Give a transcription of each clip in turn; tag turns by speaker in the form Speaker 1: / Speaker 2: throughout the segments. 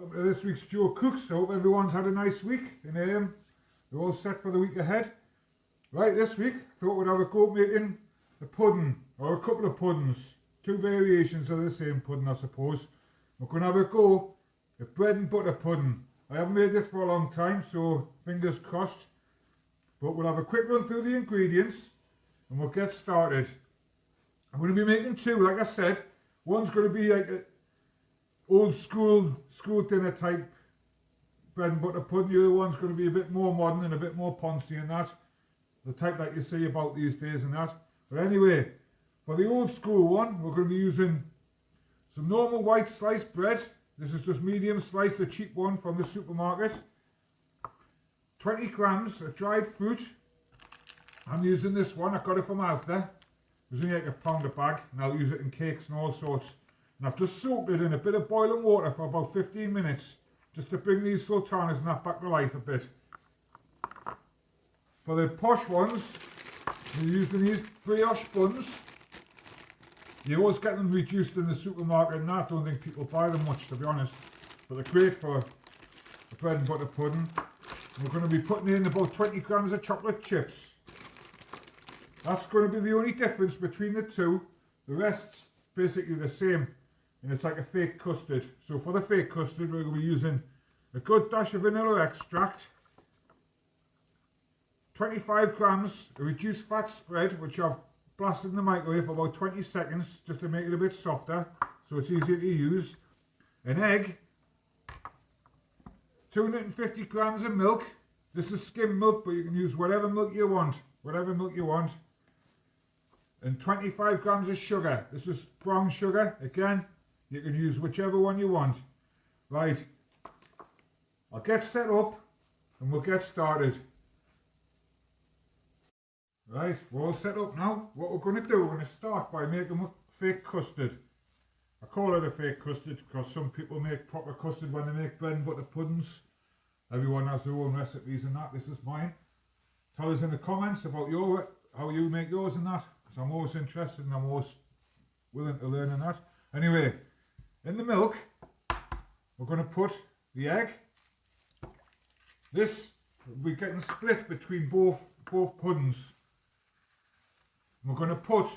Speaker 1: welcome to this week's Joe Cooks. I hope everyone's had a nice week and they're all set for the week ahead. Right, this week, thought we'd have a go at making a pudding, or a couple of puddings. Two variations of the same pudding, I suppose. We're going to have a go at bread and butter pudding. I haven't made this for a long time, so fingers crossed. But we'll have a quick run through the ingredients and we'll get started. I'm going to be making two, like I said. One's going to be like a old school dinner type bread and butter pudding. The other one's going to be a bit more modern and a bit more poncy and that. The type that you see about these days and that. But anyway, for the old school one, we're going to be using some normal white sliced bread. This is just medium sliced, the cheap one from the supermarket. 20 grams of dried fruit. I'm using this one, I got it from Asda. It was only like £1 a bag, and I'll use it in cakes and all sorts. And I've just soaked it in a bit of boiling water for about 15 minutes, just to bring these sultanas and that back to life a bit. For the posh ones, we're using these brioche buns. You always get them reduced in the supermarket and that. I don't think people buy them much, to be honest. But they're great for the bread and butter pudding. And we're going to be putting in about 20 grams of chocolate chips. That's going to be the only difference between the two. The rest's basically the same. And it's like a fake custard. So for the fake custard, we're going to be using a good dash of vanilla extract, 25 grams of reduced fat spread, which I've blasted in the microwave for about 20 seconds just to make it a bit softer, so it's easier to use. An egg, 250 grams of milk. This is skim milk, but you can use whatever milk you want. And 25 grams of sugar. This is brown sugar. Again, you can use whichever one you want. Right, I'll get set up and we'll get started. Right, we're all set up now. What we're going to do, we're going to start by making a fake custard. I call it a fake custard because some people make proper custard when they make bread and butter puddings. Everyone has their own recipes and that. This is mine. Tell us in the comments about how you make yours and that, because I'm always interested and I'm always willing to learn and that. Anyway, in the milk, we're going to put the egg. This will be getting split between both puddings. We're going to put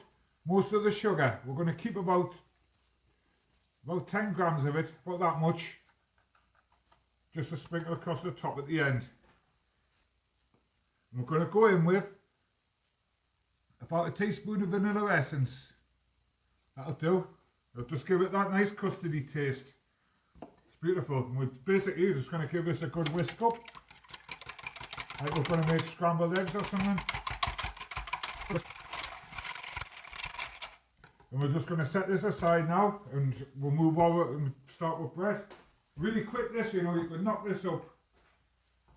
Speaker 1: most of the sugar. We're going to keep about 10 grams of it, about that much, just to sprinkle across the top at the end. And we're going to go in with about a teaspoon of vanilla essence. That'll do. It'll just give it that nice custardy taste. It's beautiful. And we're basically just going to give this a good whisk up, like we're going to make scrambled eggs or something. And we're just going to set this aside now and we'll move over and start with bread. Really quick this, you know, you can knock this up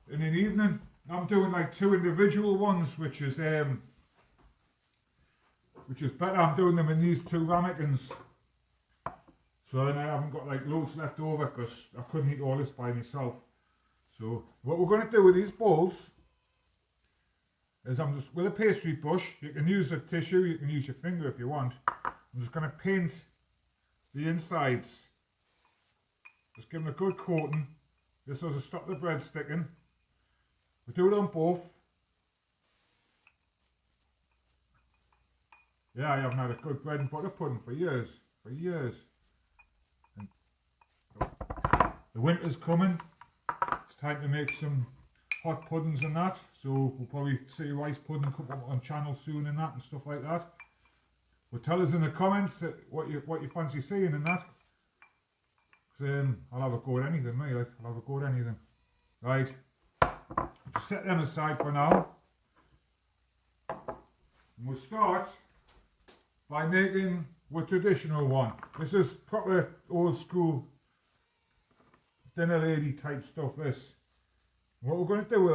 Speaker 1: in an evening. I'm doing like two individual ones, which is better. I'm doing them in these two ramekins. So then I haven't got like loads left over because I couldn't eat all this by myself. So what we're going to do with these bowls is I'm just, with a pastry brush, you can use a tissue, you can use your finger if you want. I'm just going to paint the insides. Just give them a good coating. This will stop the bread sticking. We do it on both. Yeah, I haven't had a good bread and butter pudding for years. And the winter's coming. It's time to make some hot puddings and that. So we'll probably see rice pudding come up on channel soon and that and stuff like that. But tell us in the comments what you fancy seeing in that. I'll have a go at anything, mate. I'll have a go at anything. Right. Just set them aside for now. And we'll start by making a traditional one. This is proper old school dinner lady type stuff, this. What we're going to do,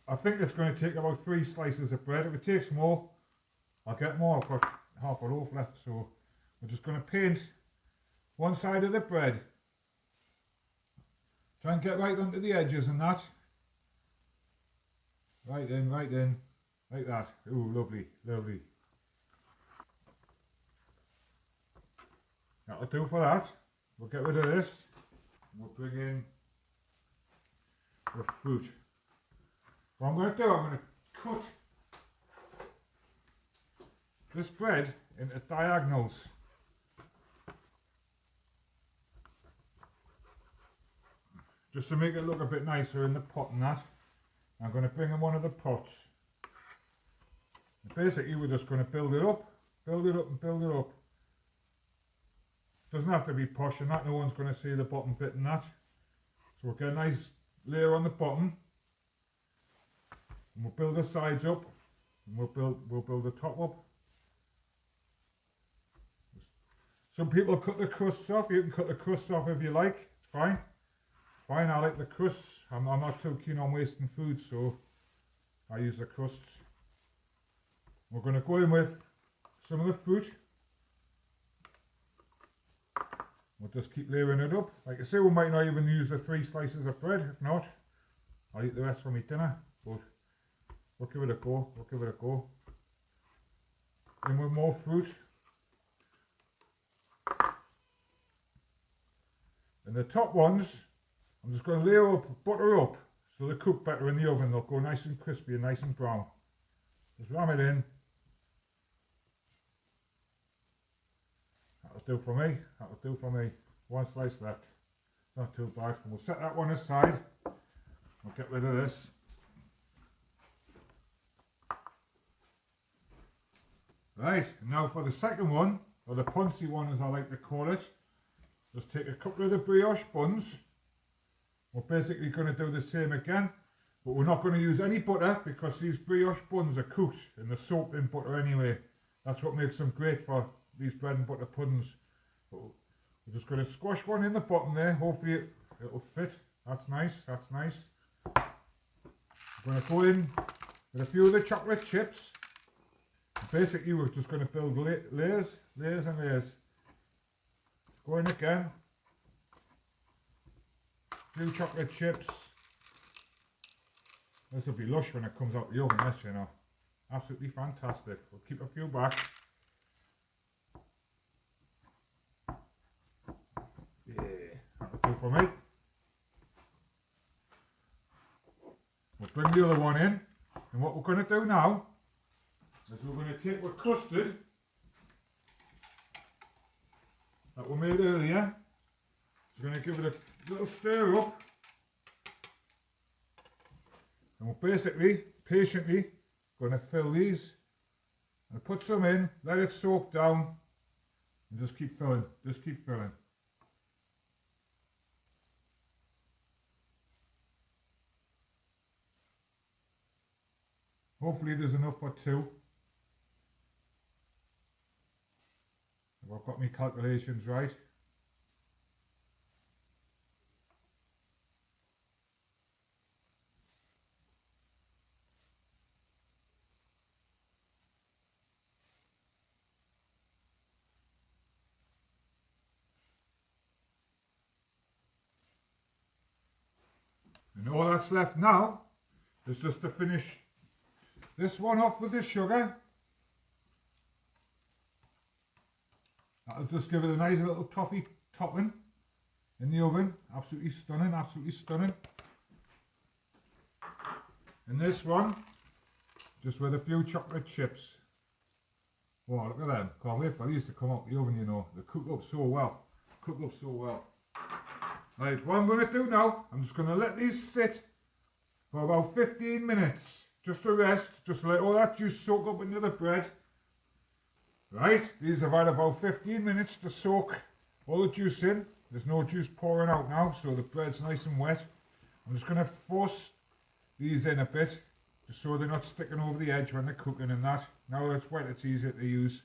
Speaker 1: I think it's going to take about 3 slices of bread. If it takes more, I'll get more. I've got half a loaf left, so we're just going to paint one side of the bread. Try and get right onto the edges and that. Right in, like that. Ooh, lovely. That'll do for that. We'll get rid of this. we'll bring in the fruit. What I'm going to do, I'm going to cut this bread into diagonals. Just to make it look a bit nicer in the pot and that. I'm going to bring in one of the pots. And basically we're just going to build it up and build it up. Doesn't have to be posh and that, no one's going to see the bottom bit and that. So we'll get a nice layer on the bottom. And we'll build the sides up. And we'll build the top up. Some people cut the crusts off. You can cut the crusts off if you like. It's fine. Fine, I like the crusts. I'm not too keen on wasting food, so I use the crusts. We're going to go in with some of the fruit. We'll just keep layering it up. Like I say, we might not even use the 3 slices of bread. If not, I'll eat the rest for my dinner. But we'll give it a go. We'll give it a go. In with more fruit. And the top ones, I'm just going to layer up, butter up, so they cook better in the oven. They'll go nice and crispy and nice and brown. Just ram it in. That'll do for me. That'll do for me. 1 slice left. It's not too bad. And we'll set that one aside. We'll get rid of this. Right, now for the second one, or the poncy one as I like to call it, just take a couple of the brioche buns. We're basically going to do the same again, but we're not going to use any butter because these brioche buns are cooked and they're soaked in butter anyway. That's what makes them great for these bread and butter puddings. But we're just going to squash one in the bottom there. Hopefully it'll fit. That's nice, that's nice. We're going to go in with a few of the chocolate chips. Basically we're just going to build layers and layers. Go in again. Few chocolate chips. This will be lush when it comes out the oven, this, you know. Absolutely fantastic. We'll keep a few back. Yeah, that'll do for me. We'll bring the other one in. And what we're going to do now is we're going to take our custard that we made earlier. So we're going to give it a little stir up. And we're basically, patiently, going to fill these. And put some in, let it soak down, and just keep filling, just keep filling. Hopefully there's enough for 2. If I've got my calculations right. And all that's left now is just to finish this one off with the sugar. That'll just give it a nice little toffee topping in the oven. Absolutely stunning, absolutely stunning. And this one, just with a few chocolate chips. Wow, look at them. Can't wait for these to come out the oven, you know. They cook up so well. Cook up so well. Right, what I'm going to do now, I'm just going to let these sit for about 15 minutes. Just to rest, just to let all that juice soak up into the bread. Right, these have had about 15 minutes to soak all the juice in. There's no juice pouring out now, so the bread's nice and wet. I'm just going to force these in a bit, just so they're not sticking over the edge when they're cooking and that. Now that it's wet, it's easier to use.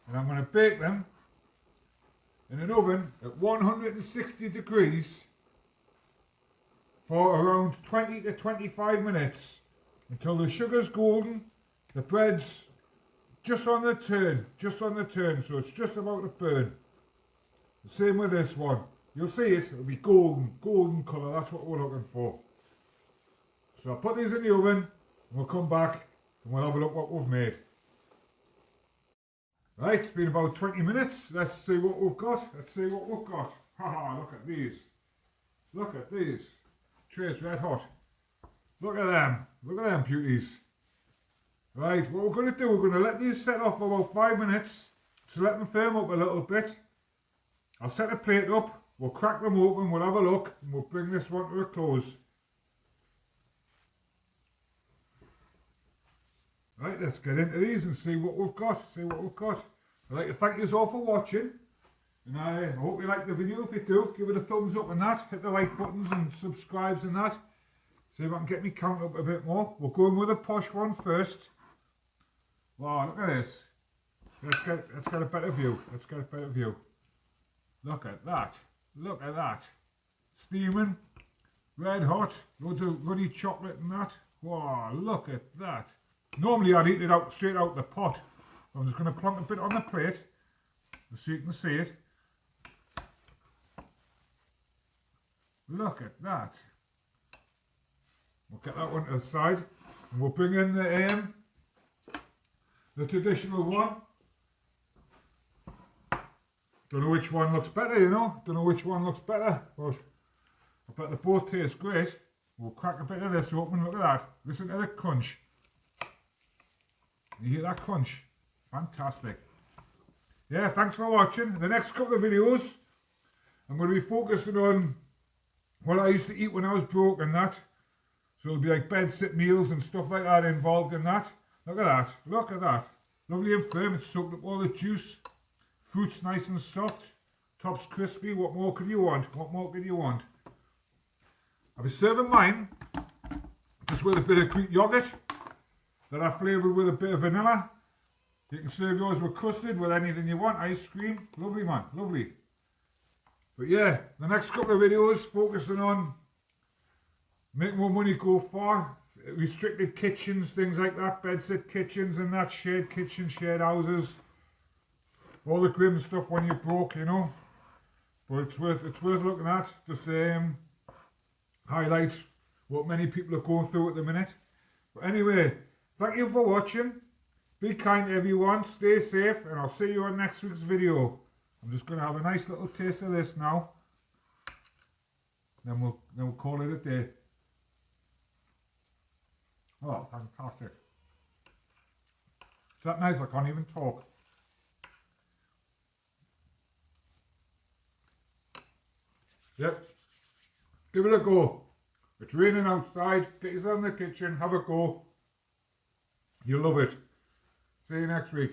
Speaker 1: And I'm going to bake them in an oven at 160 degrees for around 20 to 25 minutes until the sugar's golden, the bread's just on the turn, so it's just about to burn. The same with this one. You'll see it, it'll be golden colour, that's what we're looking for. So I'll put these in the oven and we'll come back and we'll have a look what we've made. Right, it's been about 20 minutes. Let's see what we've got. Haha, look at these. Look at these. Tray's red hot. Look at them. Look at them beauties. Right, what we're going to do, we're going to let these set off for about 5 minutes to let them firm up a little bit. I'll set the plate up, we'll crack them open, we'll have a look, and we'll bring this one to a close. Right, let's get into these and see what we've got. I'd like to thank you all for watching. And I hope you like the video. If you do, give it a thumbs up and that. Hit the like buttons and subscribes and that. See if I can get me count up a bit more. We'll go in with a Posh one first. Wow, look at this. Let's get a better view. Look at that. Steaming. Red hot. Loads of runny chocolate and that. Wow, look at that. Normally I'd eat it out straight out the pot. I'm just going to plonk a bit on the plate so you can see it. Look at that. We'll get that one to the side and we'll bring in the traditional one. Don't know which one looks better, you know. But I bet they both taste great. We'll crack a bit of this open. Look at that. Listen to the crunch. You hear that crunch? Fantastic. Yeah, thanks for watching. The next couple of videos, I'm going to be focusing on what I used to eat when I was broke and that. So it'll be like bed sit meals and stuff like that involved in that. Look at that. Lovely and firm. It's soaked up all the juice. Fruit's nice and soft. Top's crispy. What more could you want? I'll be serving mine just with a bit of Greek yogurt that I flavoured with a bit of vanilla. You can serve yours with custard, with anything you want. Ice cream. Lovely, man. Lovely. But yeah, the next couple of videos focusing on making more money go far. Restricted kitchens, things like that. Bedsit kitchens and that. Shared kitchens, shared houses. All the grim stuff when you're broke, you know. But it's worth looking at. Just highlight what many people are going through at the minute. But anyway, thank you for watching. Be kind to everyone. Stay safe. And I'll see you on next week's video. I'm just going to have a nice little taste of this now. Then we'll call it a day. Oh, fantastic. It's that nice I can't even talk. Yep. Give it a go. It's raining outside. Get yourself in the kitchen. Have a go. You'll love it. See you next week.